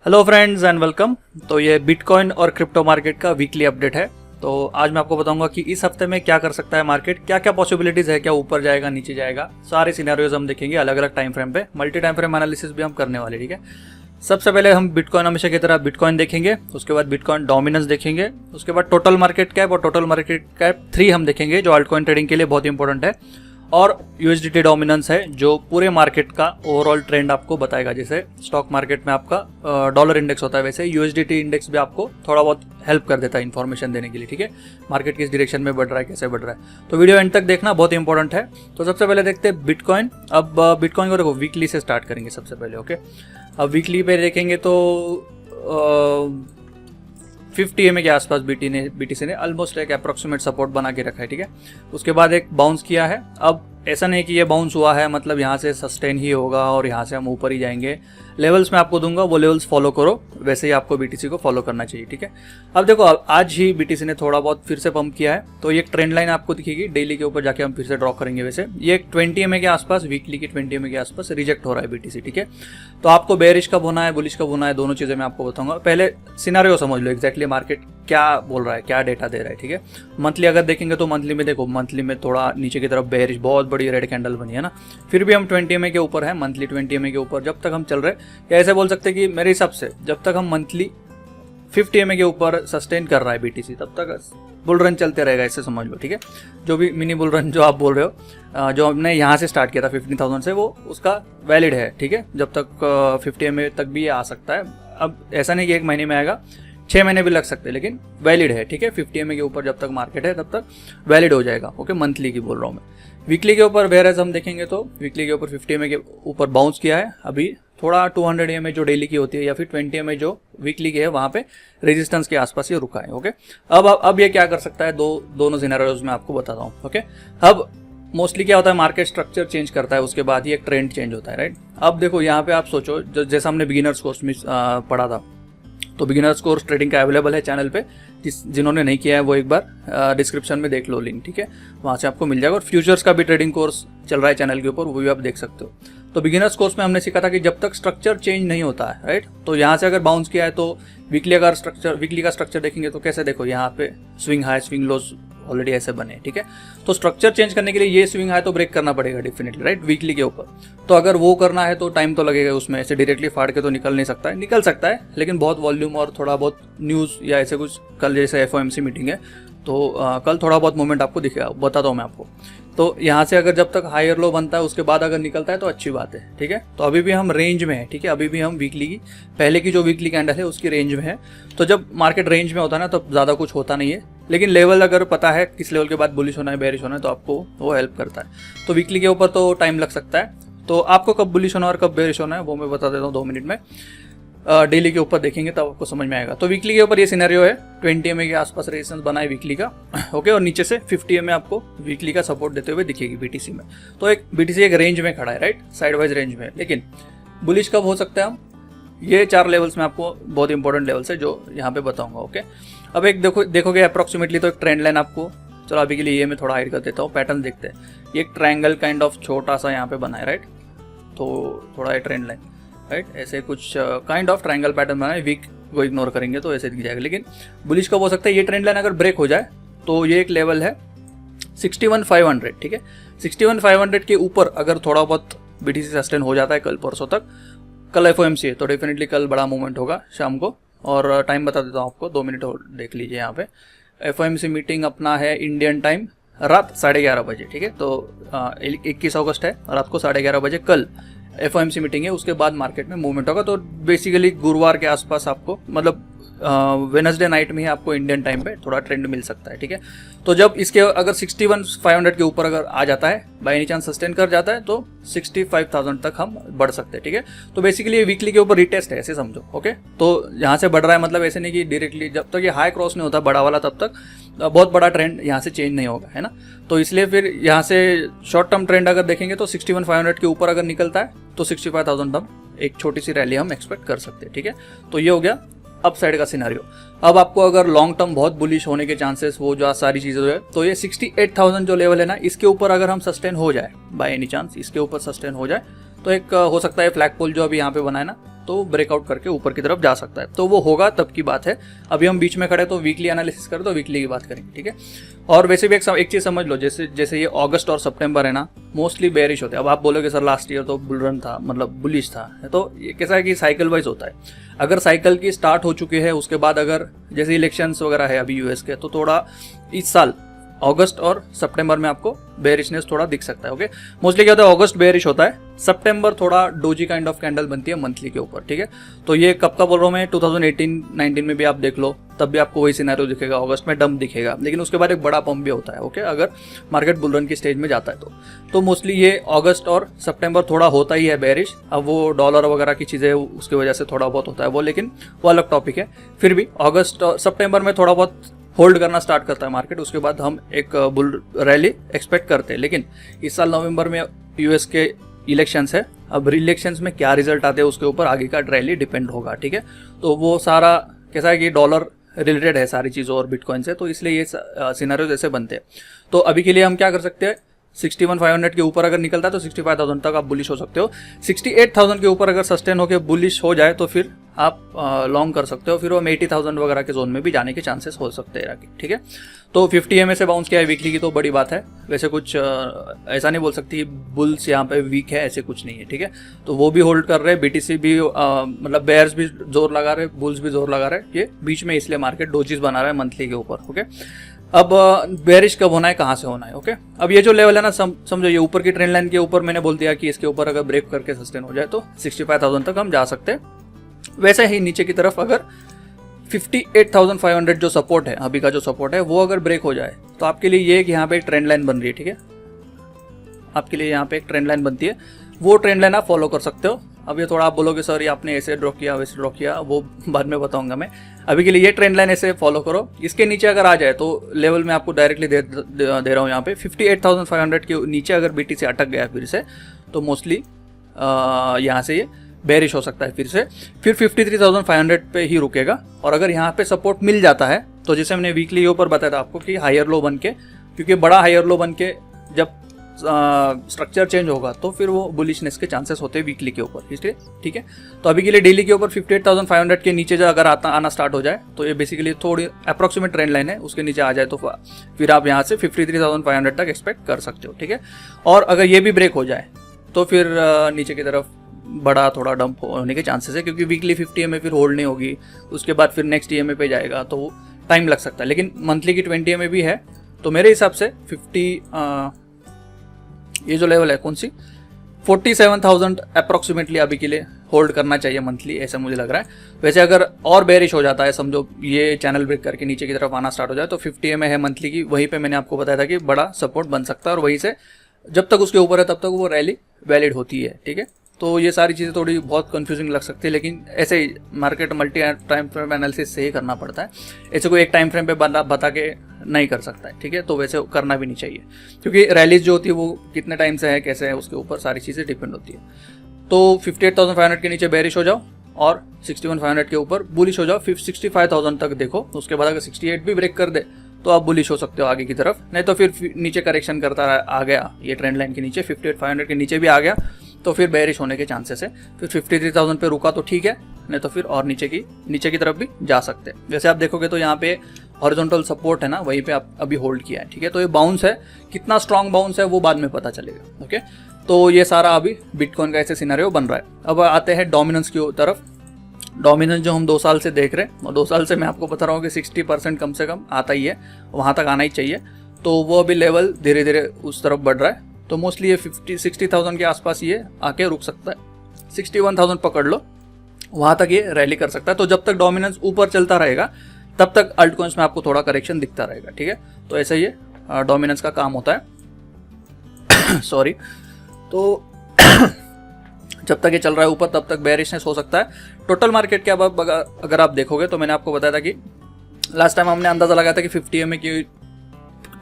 Hello friends and welcome. तो ये bitcoin और क्रिप्टो मार्केट का वीकली अपडेट है। तो आज मैं आपको बताऊंगा कि इस हफ्ते में क्या कर सकता है मार्केट, क्या क्या पॉसिबिलिटीज है, क्या ऊपर जाएगा नीचे जाएगा, सारे सिनेरियोज हम देखेंगे अलग अलग टाइम फ्रेम पे। मल्टी टाइम फ्रेम एनालिसिस भी हम करने वाले, ठीक है। सबसे पहले हम बिटकॉइन हमेशा की तरह बिटकॉइन देखेंगे, उसके बाद बिटकॉइन डोमिनेंस देखेंगे, उसके बाद टोटल मार्केट कैप और टोटल मार्केट कैप 3 हम देखेंगे जो अल्टकॉइन ट्रेडिंग के लिए बहुत इंपॉर्टेंट है, और यूएसडीटी डोमिनेंस है जो पूरे मार्केट का ओवरऑल ट्रेंड आपको बताएगा। जैसे स्टॉक मार्केट में आपका डॉलर इंडेक्स होता है, वैसे यूएसडीटी इंडेक्स भी आपको थोड़ा बहुत हेल्प कर देता है इन्फॉर्मेशन देने के लिए, ठीक है। मार्केट किस डायरेक्शन में बढ़ रहा है, कैसे बढ़ रहा है, तो वीडियो एंड तक देखना, बहुत इंपॉर्टेंट है। तो सबसे पहले देखते हैं बिटकॉइन। अब बिटकॉइन को देखो वीकली से स्टार्ट करेंगे सबसे पहले, ओके। अब वीकली पे देखेंगे तो 50 EMA के आसपास बीटीसी ने ऑलमोस्ट एक अप्रोक्सीमेट सपोर्ट बना के रखा है, ठीक है। उसके बाद एक बाउंस किया है। अब ऐसा नहीं कि ये बाउंस हुआ है मतलब यहाँ से सस्टेन ही होगा और यहाँ से हम ऊपर ही जाएंगे। लेवल्स मैं आपको दूंगा, वो लेवल्स फॉलो करो, वैसे ही आपको बीटीसी को फॉलो करना चाहिए, ठीक है। अब देखो आज ही बीटीसी ने थोड़ा बहुत फिर से पंप किया है, तो ये एक ट्रेंड लाइन आपको दिखेगी डेली के ऊपर जाके हम फिर से ड्रॉ करेंगे। वैसे ये 20 EMA के आसपास, वीकली की 20 EMA के आसपास रिजेक्ट हो रहा है बीटीसी, ठीक है। तो आपको बेरिश कब होना है, बुलिश कब होना है, दोनों चीज़ें मैं आपको बताऊंगा। पहले सिनेरियो समझ लो एग्जैक्टली मार्केट क्या बोल रहा है, क्या डेटा दे रहा है, ठीक है। मंथली अगर देखेंगे तो मंथली में देखो, मंथली में थोड़ा नीचे की तरफ बेरिश बहुत बड़ी रेड कैंडल बनी है ना, फिर भी हम 20 EMA के ऊपर है, मंथली 20 EMA के ऊपर जब तक हम चल रहे, या ऐसे बोल सकते हैं कि मेरे हिसाब से जब तक हम मंथली 50 EMA के ऊपर सस्टेन कर रहा है बीटीसी, तब तक बुल रन चलते रहेगा, ऐसे समझ लो, ठीक है। जो भी मिनी बुल रन जो आप बोल रहे हो, जो हमने यहाँ से स्टार्ट किया था 15,000 से, वो उसका वैलिड है, ठीक है। जब तक 50 EMA तक भी ये आ सकता है। अब ऐसा नहीं कि 1 महीने में आएगा, 6 महीने भी लग सकते हैं, लेकिन वैलिड है, ठीक है। 50 EMA के ऊपर जब तक मार्केट है तब तक वैलिड हो जाएगा, ओके। मंथली की बोल रहा हूँ मैं। वीकली के ऊपर वेयर हम देखेंगे तो वीकली के ऊपर 50 EMA के ऊपर बाउंस किया है, अभी थोड़ा 200 EMA जो डेली की होती है या फिर 20 EMA जो वीकली की है, वहाँ पे रेजिस्टेंस के आसपास ये रुका है, ओके। अब ये क्या कर सकता है, दोनों सिनेरियोज में आपको बताता हूँ, ओके। अब मोस्टली क्या होता है, मार्केट स्ट्रक्चर चेंज करता है, उसके बाद ही एक ट्रेंड चेंज होता है, राइट। अब देखो यहाँ पे आप सोचो, जैसा हमने बिगिनर्स कोर्स में पढ़ा था, तो बिगिनर्स कोर्स ट्रेडिंग का अवेलेबल है चैनल पे, जिन्होंने नहीं किया है वो एक बार डिस्क्रिप्शन में देख लो लिंक, ठीक है, वहाँ से आपको मिल जाएगा। और फ्यूचर्स का भी ट्रेडिंग कोर्स चल रहा है चैनल के ऊपर, वो भी आप देख सकते हो। तो बिगिनर्स कोर्स में हमने सीखा था कि जब तक स्ट्रक्चर चेंज नहीं होता है, राइट, तो यहाँ से अगर बाउंस किया है तो वीकली का स्ट्रक्चर देखेंगे तो कैसे, देखो यहाँ पे स्विंग हाई स्विंग लोज ऑलरेडी ऐसे बने, ठीक है। तो स्ट्रक्चर चेंज करने के लिए ये स्विंग हाई तो ब्रेक करना पड़ेगा डेफिनेटली, राइट, वीकली के ऊपर। तो अगर वो करना है तो टाइम तो लगेगा उसमें, ऐसे डायरेक्टली फाड़ के तो निकल नहीं सकता है, निकल सकता है लेकिन बहुत वॉल्यूम और थोड़ा बहुत न्यूज़ या ऐसे कुछ, कल जैसे FOMC मीटिंग है तो कल थोड़ा बहुत मूवमेंट आपको दिखेगा, बताता हूँ मैं आपको। तो यहाँ से अगर जब तक हायर लो बनता है उसके बाद अगर निकलता है तो अच्छी बात है, ठीक है। तो अभी भी हम रेंज में है, ठीक है, अभी भी हम वीकली की पहले की जो वीकली कैंडल है उसकी रेंज में है। तो जब मार्केट रेंज में होता है ना तो ज़्यादा कुछ होता नहीं है, लेकिन लेवल अगर पता है किस लेवल के बाद बुलिश होना है बेरिश होना है तो आपको वो हेल्प करता है। तो वीकली के ऊपर तो टाइम लग सकता है, तो आपको कब बुलिश होना और कब बेरिश होना है वो मैं बता देता हूँ 2 मिनट में। डेली के ऊपर देखेंगे तब आपको समझ में आएगा। तो वीकली के ऊपर ये सिनेरियो है, 20 EMA के आसपास रेजिस्टेंस बना है वीकली का, ओके, और नीचे से 50 EMA आपको वीकली का सपोर्ट देते हुए दिखेगी बीटीसी में। तो एक बीटीसी एक रेंज में खड़ा है, राइट, साइड वाइज रेंज में, लेकिन बुलिश कब हो सकता है हम, ये 4 लेवल्स में आपको बहुत इंपॉर्टेंट लेवल्स है जो यहाँ पे बताऊंगा, ओके। अब एक देखोगे अप्रोक्सीमेटली तो एक ट्रेंड लाइन आपको, चलो अभी के लिए ये मैं थोड़ा हाइड कर देता हूँ, पैटर्न देखते हैं। ये एक ट्रायंगल काइंड ऑफ छोटा सा यहाँ पे बना है, राइट, तो थोड़ा ये ट्रेंड लाइन, राइट, ऐसे कुछ काइंड ऑफ ट्रायंगल पैटर्न बना है, वीक को इग्नोर करेंगे तो ऐसे दिख जाएगा। लेकिन बुलिश कब हो सकता है, ये ट्रेंड लाइन अगर ब्रेक हो जाए तो ये एक लेवल है 61,500, ठीक है। 61,500 के ऊपर अगर थोड़ा बहुत बीटीसी सस्टेन हो जाता है कल परसों तक, कल FOMC है तो डेफिनेटली कल बड़ा मूवमेंट होगा शाम को, और टाइम बता देता हूँ आपको, 2 मिनट और देख लीजिए। यहाँ पे FOMC मीटिंग अपना है इंडियन टाइम रात 11:30 बजे, ठीक है। तो 21 अगस्त है, रात को 11:30 बजे कल FOMC मीटिंग है, उसके बाद मार्केट में मूवमेंट होगा। तो बेसिकली गुरुवार के आसपास आपको, मतलब वेडनेसडे नाइट में ही आपको इंडियन टाइम पे थोड़ा ट्रेंड मिल सकता है, ठीक है। तो जब इसके अगर 61,500 के ऊपर अगर आ जाता है, बाय एनी चांस सस्टेन कर जाता है, तो 65,000 तक हम बढ़ सकते हैं, ठीक है। तो बेसिकली ये वीकली के ऊपर रिटेस्ट है, ऐसे समझो, ओके। तो यहाँ से बढ़ रहा है मतलब ऐसे नहीं कि डायरेक्टली, जब तक ये हाई क्रॉस नहीं होता बड़ा वाला तब तक बहुत बड़ा ट्रेंड यहाँ से चेंज नहीं होगा, है ना। तो इसलिए फिर यहाँ से शॉर्ट टर्म ट्रेंड अगर देखेंगे तो 61,500 के ऊपर अगर निकलता है तो 65,000 हम एक छोटी सी रैली हम एक्सपेक्ट कर सकते हैं, ठीक है। तो ये हो गया अप साइड का सिनेरियो। अब आपको अगर लॉन्ग टर्म बहुत बुलिश होने के चांसेस, वो जो सारी चीज़ें है, तो ये 68,000 जो लेवल है ना, इसके ऊपर अगर हम सस्टेन हो जाए, बाय एनी चांस इसके ऊपर सस्टेन हो जाए, तो एक हो सकता है फ्लैग पोल जो अभी यहाँ पे बना है ना, तो ब्रेकआउट करके ऊपर की तरफ जा सकता है, तो वो होगा तब की बात है। अभी हम बीच में खड़े तो वीकली एनालिसिस करें तो वीकली की बात करेंगे, ठीक है। और वैसे भी एक चीज़ समझ लो, जैसे ये अगस्त और सितंबर है ना, मोस्टली बेरिश होते हैं। अब आप बोलोगे सर लास्ट ईयर तो बुल रन था, मतलब बुलिश था, तो ये कैसा है कि साइकिल वाइज होता है। अगर साइकिल की स्टार्ट हो चुकी है, उसके बाद अगर जैसे इलेक्शंस वगैरह है अभी यूएस के, तो थोड़ा इस साल अगस्त और सितंबर में आपको बेरिशनेस थोड़ा दिख सकता है। ओके, मोस्टली क्या होता है, अगस्त बेरिश होता है, सितंबर थोड़ा डोजी काइंड ऑफ कैंडल बनती है मंथली के ऊपर, ठीक है। तो ये कब का बोल रहा हूँ मैं, 2018-19 में भी आप देख लो, तब भी आपको वही सिनेरियो दिखेगा, अगस्त में डंप दिखेगा, लेकिन उसके बाद एक बड़ा पंप भी होता है। ओके, अगर मार्केट बुल रन की स्टेज में जाता है तो मोस्टली ये अगस्त और सितंबर थोड़ा होता ही है बेरिश। अब वो डॉलर वगैरह की चीज़ें उसकी वजह से थोड़ा बहुत होता है वो, लेकिन वो अलग टॉपिक है। फिर भी अगस्त और सितंबर में थोड़ा बहुत होल्ड करना स्टार्ट करता है मार्केट, उसके बाद हम एक बुल रैली एक्सपेक्ट करते हैं। लेकिन इस साल नवंबर में यूएस के इलेक्शंस है, अब इलेक्शंस में क्या रिजल्ट आते हैं उसके ऊपर आगे का रैली डिपेंड होगा, ठीक है। तो वो सारा कैसा है कि डॉलर रिलेटेड है सारी चीज़ों और बिटकॉइन से, तो इसलिए ये सिनेरियो जैसे बनते हैं। तो अभी के लिए हम क्या कर सकते हैं, 61,500 के ऊपर अगर निकलता है तो 65,000 तक आप बुलिश हो सकते हो। 68,000 के ऊपर अगर सस्टेन होकर बुलिश हो जाए तो फिर आप लॉन्ग कर सकते हो, फिर वो 80,000 वगैरह के जोन में भी जाने के चांसेस हो सकते हैं, ठीक है। तो 50 EMA से बाउंस किया है वीकली की, तो बड़ी बात है। वैसे कुछ ऐसा नहीं बोल सकती बुल्स यहाँ पे वीक है, ऐसे कुछ नहीं है, ठीक है। तो वो भी होल्ड कर रहे हैं, BTC भी मतलब बेयर्स भी जोर लगा रहे, बुल्स भी जोर लगा रहे, ये बीच में इसलिए मार्केट डोजीज बना रहा है मंथली के ऊपर। ओके, अब बेरिश कब होना है, कहाँ से होना है। ओके, अब ये जो लेवल है ना, समझो ये ऊपर की ट्रेंड लाइन के ऊपर मैंने बोल दिया कि इसके ऊपर अगर ब्रेक करके सस्टेन हो जाए तो 65,000 तक हम जा सकते हैं। वैसे ही नीचे की तरफ अगर 58,500 जो सपोर्ट है, अभी का जो सपोर्ट है, वो अगर ब्रेक हो जाए तो आपके लिए ये कि यहाँ पे एक ट्रेंड लाइन बन रही है, ठीक है। आपके लिए यहाँ पे एक ट्रेंड लाइन बनती है, वो ट्रेंड लाइन आप फॉलो कर सकते हो। अब ये थोड़ा आप बोलोगे सर ये आपने ऐसे ड्रॉ किया वैसे ड्रॉ किया, वो बाद में बताऊंगा मैं। अभी के लिए ये ट्रेंड लाइन ऐसे फॉलो करो। इसके नीचे अगर आ जाए तो लेवल में आपको डायरेक्टली दे रहा हूँ यहाँ पे 58,500 के नीचे अगर BTC अटक गया फिर से, तो मोस्टली यहाँ से ये बेरिश हो सकता है फिर 53,500 पे ही रुकेगा। और अगर यहाँ पे सपोर्ट मिल जाता है तो जैसे हमने वीकली के ऊपर बताया था आपको कि हायर लो बन के, क्योंकि बड़ा हायर लो बन के जब स्ट्रक्चर चेंज होगा तो फिर वो बुलिशनेस के चांसेस होते हैं वीकली के ऊपर, इसलिए ठीक है। तो अभी के लिए डेली के ऊपर 58,500 के नीचे जो अगर आना स्टार्ट हो जाए तो ये बेसिकली थोड़ी अप्रोक्सीमेट ट्रेंड लाइन है, उसके नीचे आ जाए तो फिर आप यहाँ से 53,500 तक एक्सपेक्ट कर सकते हो, ठीक है। और अगर ये भी ब्रेक हो जाए तो फिर नीचे की तरफ बड़ा थोड़ा डंप होने के चांसेस है, क्योंकि वीकली 50 EMA फिर होल्ड नहीं होगी, उसके बाद फिर नेक्स्ट EMA पे जाएगा तो टाइम लग सकता है। लेकिन मंथली की 20 EMA भी है, तो मेरे हिसाब से 50 ये जो लेवल है कौन सी 47,000 अप्रोक्सीमेटली अभी के लिए होल्ड करना चाहिए मंथली, ऐसा मुझे लग रहा है। वैसे अगर और बेरिश हो जाता है, समझो ये चैनल ब्रेक करके नीचे की तरफ आना स्टार्ट हो जाए, तो 50 EMA है मंथली की, वहीं पे मैंने आपको बताया था कि बड़ा सपोर्ट बन सकता है, और वहीं से जब तक उसके ऊपर है तब तक वो रैली वैलिड होती है, ठीक है। तो ये सारी चीज़ें थोड़ी बहुत कंफ्यूजिंग लग सकती है, लेकिन ऐसे ही market multi time frame analysis से ही करना पड़ता है, ऐसे कोई एक टाइम फ्रेम पे बता के नहीं कर सकता है, ठीक है। तो वैसे करना भी नहीं चाहिए, क्योंकि रैलीज जो होती है वो कितने टाइम से है, कैसे है, उसके ऊपर सारी चीज़ें डिपेंड होती है। तो 58,500 के नीचे बेरिश हो जाओ और 61,500 के ऊपर बुलिश हो जाओ, 65,000 तक देखो। उसके बाद अगर 68 भी ब्रेक कर दे तो आप बुलिश हो सकते हो आगे की तरफ, नहीं तो फिर नीचे करेक्शन करता आ गया, ये ट्रेंड लाइन के नीचे 58,500 के नीचे भी आ गया तो फिर बेरिश होने के चांसेस है। फिर 53,000 पे रुका तो ठीक है, नहीं तो फिर और नीचे की तरफ भी जा सकते हैं। जैसे आप देखोगे तो यहाँ पे हॉरिजॉन्टल सपोर्ट है ना, वहीं पे आप अभी होल्ड किया है, ठीक है। तो ये बाउंस है, कितना स्ट्रॉन्ग बाउंस है वो बाद में पता चलेगा, ओके। तो ये सारा अभी बिटकॉइन का ऐसे सिनेरियो बन रहा है। अब आते हैं डोमिनेंस की तरफ। डोमिनेंस जो हम 2 साल से देख रहे हैं, और 2 साल से मैं आपको बता रहा हूँ कि 60% कम से कम आता ही है, वहाँ तक आना ही चाहिए। तो वो अभी लेवल धीरे धीरे उस तरफ बढ़ रहा है, तो मोस्टली ये 60,000 के आसपास ये आके रुक सकता है। 61,000 पकड़ लो, वहाँ तक ये रैली कर सकता है। तो जब तक डोमिनेंस ऊपर चलता रहेगा तब तक अल्ट कॉइन्स में आपको थोड़ा करेक्शन दिखता रहेगा, ठीक है। तो ऐसा ये डोमिनेंस का काम होता है सॉरी। तो जब तक ये चल रहा है ऊपर तब तक बेरिशनेस हो सकता है। टोटल मार्केट के अब अगर आप देखोगे तो मैंने आपको बताया था कि लास्ट टाइम हमने अंदाजा लगाया था कि 50 EMA के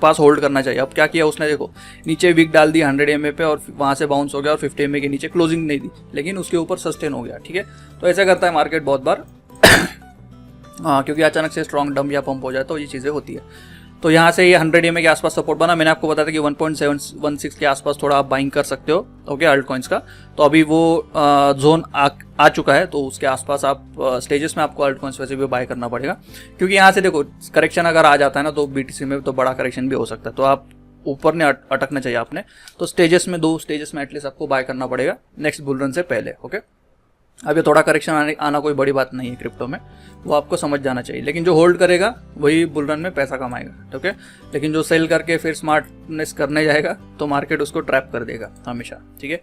पास होल्ड करना चाहिए। अब क्या किया उसने, देखो नीचे वीक डाल दी 100 EMA पे और वहाँ से बाउंस हो गया और 50 EMA के नीचे क्लोजिंग नहीं दी, लेकिन उसके ऊपर सस्टेन हो गया, ठीक है। तो ऐसा करता है मार्केट बहुत बार हाँ, क्योंकि अचानक से स्ट्रॉन्ग डंप या पंप हो जाए तो ये चीज़ें होती है। तो यहाँ से ये 100 EMA के आसपास सपोर्ट बना। मैंने आपको बताया था कि 1.716 के आसपास थोड़ा आप बाइंग कर सकते हो ओके अल्ट कॉइन्स का। तो अभी वो जोन आ चुका है, तो उसके आसपास आप स्टेजेस में आपको अल्ट कॉइन्स वैसे भी बाय करना पड़ेगा, क्योंकि यहाँ से देखो करेक्शन अगर आ जाता है ना तो BTC में तो बड़ा करेक्शन भी हो सकता है, तो आप ऊपर ने अटकना चाहिए आपने। तो स्टेजेस में 2 स्टेजेस में एटलीस्ट आपको बाय करना पड़ेगा नेक्स्ट बुल रन से पहले ओके। अब ये थोड़ा करेक्शन आना कोई बड़ी बात नहीं है क्रिप्टो में, वो आपको समझ जाना चाहिए। लेकिन जो होल्ड करेगा वही बुल रन में पैसा कमाएगा ओके। लेकिन जो सेल करके फिर स्मार्टनेस करने जाएगा तो मार्केट उसको ट्रैप कर देगा हमेशा, ठीक है।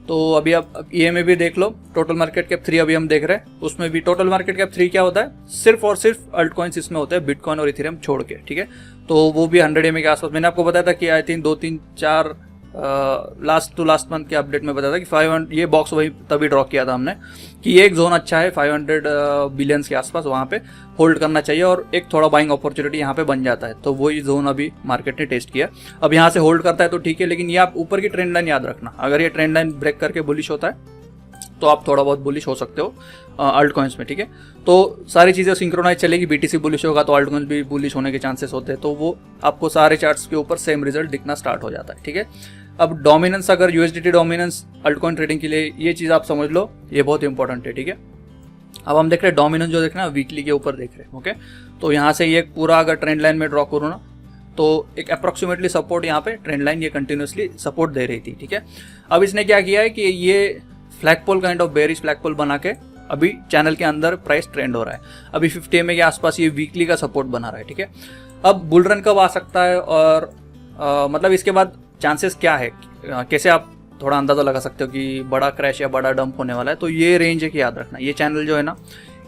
तो अभी आप EMA भी देख लो, टोटल मार्केट कैप 3 अभी हम देख रहे हैं, उसमें भी टोटल मार्केट कैप 3 क्या होता है, सिर्फ और सिर्फ अल्ट कॉइन्स इसमें होते हैं, बिटकॉइन और इथेरियम छोड़ के, ठीक है। तो वो भी 100 EMA के आसपास। मैंने आपको बताया था कि आई थिंक 2-3-4 लास्ट मंथ के अपडेट में बताया था कि 500 ये बॉक्स वही तभी ड्रॉ किया था हमने कि ये एक जोन अच्छा है 500 बिलियंस के आसपास, वहाँ पे होल्ड करना चाहिए और एक थोड़ा बाइंग अपॉर्चुनिटी यहाँ पे बन जाता है। तो वही जोन अभी मार्केट ने टेस्ट किया। अब यहाँ से होल्ड करता है तो ठीक है, लेकिन ये आप ऊपर की ट्रेंड लाइन याद रखना, अगर ये ट्रेंड लाइन ब्रेक करके बुलिश होता है तो आप थोड़ा बहुत बुलिश हो सकते हो अल्ट कॉइन्स में, ठीक है। तो सारी चीज़ें सिंक्रोनाइज चलेगी, BTC बुलिश होगा तो अल्ट कॉइन्स भी बुलिश होने के चांसेस होते हैं, तो वो आपको सारे चार्ट्स के ऊपर सेम रिजल्ट दिखना स्टार्ट हो जाता है, ठीक है। अब डोमिनेंस, अगर USDT dominance alt coin trading के लिए, ये चीज़ आप समझ लो, ये बहुत इंपॉर्टेंट है, ठीक है। अब हम देख रहे हैं डोमिनेंस जो देख रहे हैं वीकली के ऊपर देख रहे हैं ओके। तो यहाँ से ये पूरा अगर ट्रेंड लाइन में ड्रॉ करूँ ना तो एक अप्रोक्सीमेटली सपोर्ट यहाँ पे ट्रेंड लाइन ये कंटिन्यूसली सपोर्ट दे रही थी, ठीक है। अब इसने क्या किया है कि ये flagpole kind of bearish flagpole बना के अभी चैनल के अंदर प्राइस ट्रेंड हो रहा है। अभी 50 EMA के आसपास ये वीकली का सपोर्ट बना रहा है, ठीक है। अब बुल रन कब आ सकता है और मतलब इसके बाद चांसेस क्या है, कैसे आप थोड़ा अंदाज़ा लगा सकते हो कि बड़ा क्रैश या बड़ा डंप होने वाला है। तो ये रेंज है कि याद रखना, ये चैनल जो है ना,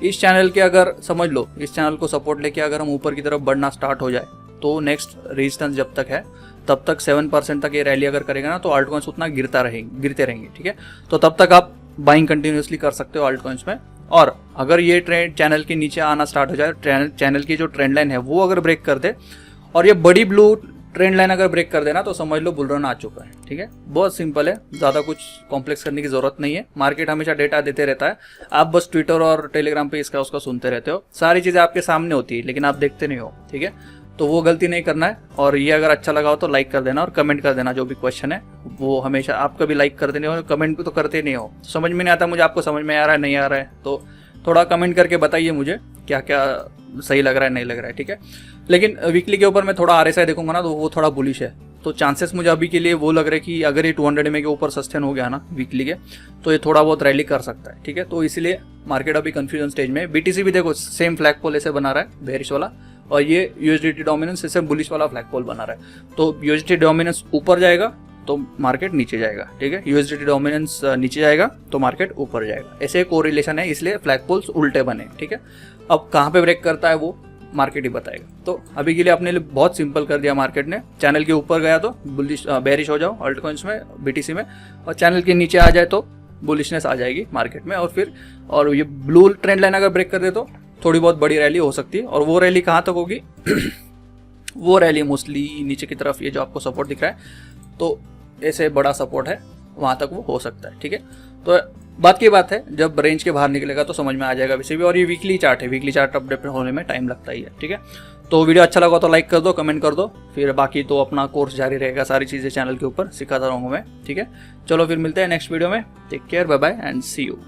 इस चैनल के अगर समझ लो, इस चैनल को सपोर्ट लेके अगर हम ऊपर की तरफ बढ़ना स्टार्ट हो जाए तो नेक्स्ट रेजिस्टेंस जब तक है तब तक 7% तक ये रैली अगर करेगा ना तो अल्ट कॉइन्स उतना गिरते रहेंगे, ठीक है। तो तब तक आप बाइंग कंटिन्यूसली कर सकते हो अल्ट कॉइन्स में। और अगर ये ट्रेंड चैनल के नीचे आना स्टार्ट हो जाए, चैनल की जो ट्रेंड लाइन है वो अगर ब्रेक कर दे और ये बड़ी ब्लू ट्रेंड लाइन अगर ब्रेक कर देना तो समझ लो बुल रन आ चुका है, ठीक है। बहुत सिंपल है, ज़्यादा कुछ कॉम्प्लेक्स करने की जरूरत नहीं है। मार्केट हमेशा डेटा देते रहता है, आप बस ट्विटर और टेलीग्राम पे इसका उसका सुनते रहते हो। सारी चीज़ें आपके सामने होती है लेकिन आप देखते नहीं हो, ठीक है। तो वो गलती नहीं करना है। और ये अगर अच्छा लगा हो तो लाइक कर देना और कमेंट कर देना, जो भी क्वेश्चन है वो हमेशा आप कभी लाइक कर देने हो, कमेंट तो करते नहीं हो। समझ में नहीं आता मुझे आपको समझ में आ रहा है नहीं आ रहा है, तो थोड़ा कमेंट करके बताइए मुझे क्या क्या सही लग रहा है नहीं लग रहा है, ठीक है। लेकिन वीकली के ऊपर मैं थोड़ा RSI देखूंगा ना तो वो थोड़ा बुलिश है, तो चांसेस मुझे अभी के लिए वो लग रहा है कि अगर ये 200 EMA के ऊपर सस्टेन हो गया ना वीकली के तो ये थोड़ा बहुत रैली कर सकता है, ठीक है। तो इसलिए मार्केट अभी कंफ्यूजन स्टेज में है। BTC भी देखो सेम फ्लैग पोल ऐसे बना रहा है बेरिश वाला, और ये USDT डोमिनेंस ऐसे बुलिश वाला फ्लैग पोल बना रहा है। तो USDT डोमिनेंस ऊपर जाएगा तो मार्केट नीचे जाएगा, ठीक है। USDT डोमिनेंस नीचे जाएगा तो मार्केट ऊपर जाएगा, ऐसे कोरिलेशन है, इसलिए फ्लैग पोल्स उल्टे बने, ठीक है। अब कहाँ पे ब्रेक करता है वो मार्केट ही बताएगा। तो अभी के लिए अपने लिए बहुत सिंपल कर दिया मार्केट ने, चैनल के ऊपर गया तो बुलिश बेरिश हो जाओ अल्ट कॉइन्स में BTC में, और चैनल के नीचे आ जाए तो बुलिशनेस आ जाएगी मार्केट में। और ये ब्लू ट्रेंड लाइन अगर ब्रेक कर दे तो थोड़ी बहुत बड़ी रैली हो सकती है। और वो रैली कहाँ तक होगी वो रैली मोस्टली नीचे की तरफ, ये जो आपको सपोर्ट दिख रहा है तो ऐसे बड़ा सपोर्ट है वहाँ तक वो हो सकता है, ठीक है। तो बात की बात है, जब रेंज के बाहर निकलेगा तो समझ में आ जाएगा वैसे भी। और ये वीकली चार्ट है, वीकली चार्ट अपडेट होने में टाइम लगता ही है, ठीक है। तो वीडियो अच्छा लगा तो लाइक कर दो, कमेंट कर दो, फिर बाकी तो अपना कोर्स जारी रहेगा, सारी चीज़ें चैनल के ऊपर सिखाता रहूँगा मैं, ठीक है। चलो फिर मिलते हैं नेक्स्ट वीडियो में, take care, bye bye and see you.